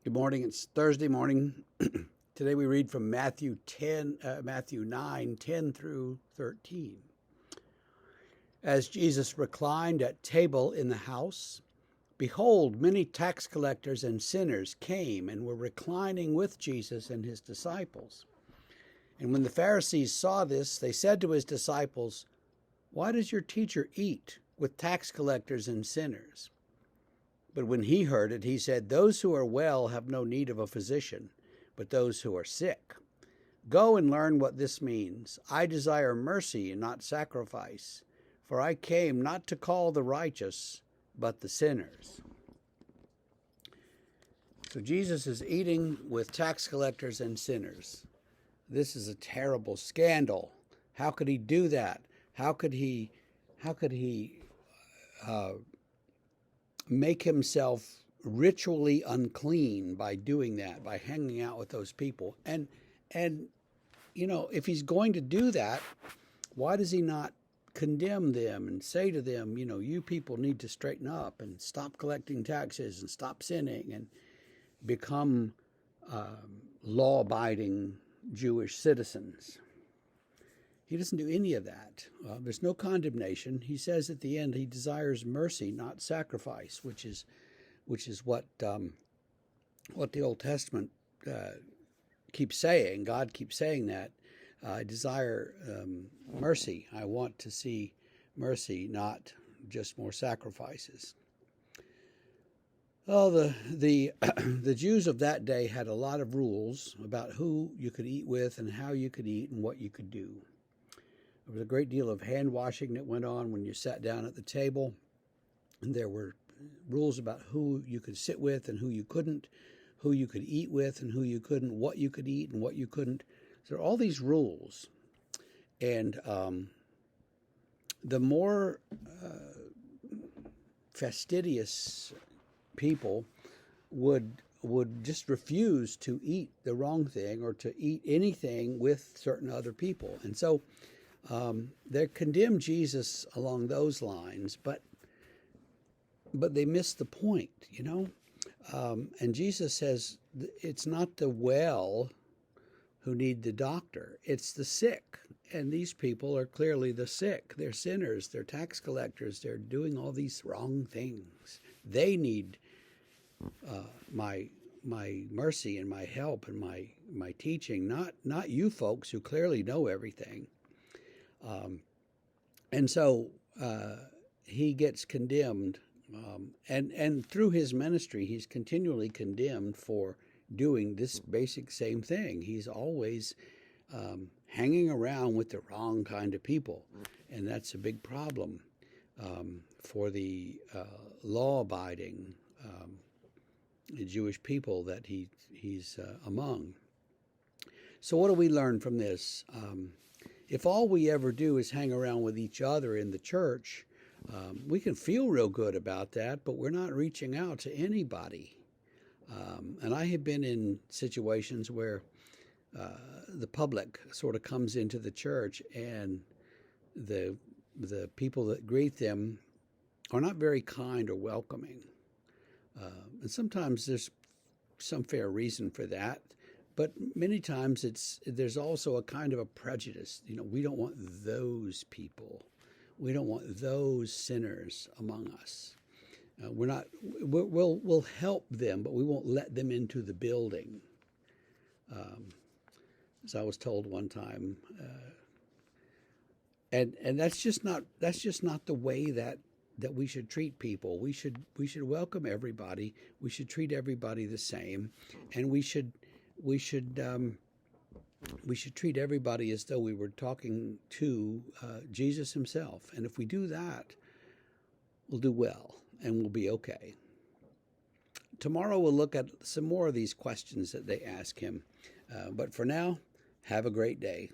Good morning. It's Thursday morning. Today we read from Matthew 9, 10 through 13. As Jesus reclined at table in the house, behold, many tax collectors and sinners came and were reclining with Jesus and his disciples. And when the Pharisees saw this, they said to his disciples, "Why does your teacher eat with tax collectors and sinners?" But when he heard it, he said, "Those who are well have no need of a physician, but those who are sick. Go and learn what this means. I desire mercy and not sacrifice, for I came not to call the righteous, but the sinners." So Jesus is eating with tax collectors and sinners. This is a terrible scandal. How could he do that? How could he make himself ritually unclean by doing that, by hanging out with those people? And if he's going to do that, why does he not condemn them and say to them, you people need to straighten up and stop collecting taxes and stop sinning and become law-abiding Jewish citizens? He doesn't do any of that. There's no condemnation. He says at the end he desires mercy, not sacrifice, which is what the Old Testament keeps saying. God keeps saying that. I desire mercy. I want to see mercy, not just more sacrifices. Well, the Jews of that day had a lot of rules about who you could eat with and how you could eat and what you could do. There was a great deal of hand washing that went on when you sat down at the table. And there were rules about who you could sit with and who you couldn't, who you could eat with and who you couldn't, what you could eat and what you couldn't. So there are all these rules. And the more fastidious people would just refuse to eat the wrong thing or to eat anything with certain other people. And so they condemn Jesus along those lines, but they miss the point, And Jesus says it's not the well who need the doctor, it's the sick. And these people are clearly the sick. They're sinners, they're tax collectors, they're doing all these wrong things. They need my mercy and my help and my teaching, not you folks who clearly know everything. And so he gets condemned, and through his ministry, he's continually condemned for doing this basic same thing. He's always hanging around with the wrong kind of people, and that's a big problem for the law-abiding Jewish people that he's among. So what do we learn from this? If all we ever do is hang around with each other in the church, we can feel real good about that, but we're not reaching out to anybody. And I have been in situations where the public sort of comes into the church and the people that greet them are not very kind or welcoming. And sometimes there's some fair reason for that. But many times there's also a kind of a prejudice. We don't want those people. We don't want those sinners among us. We'll help them, but we won't let them into the building. As I was told one time, and that's just not the way that we should treat people. We should welcome everybody. We should treat everybody the same, and we should treat everybody as though we were talking to Jesus himself. And if we do that, we'll do well and we'll be okay. Tomorrow we'll look at some more of these questions that they ask him. But for now, have a great day.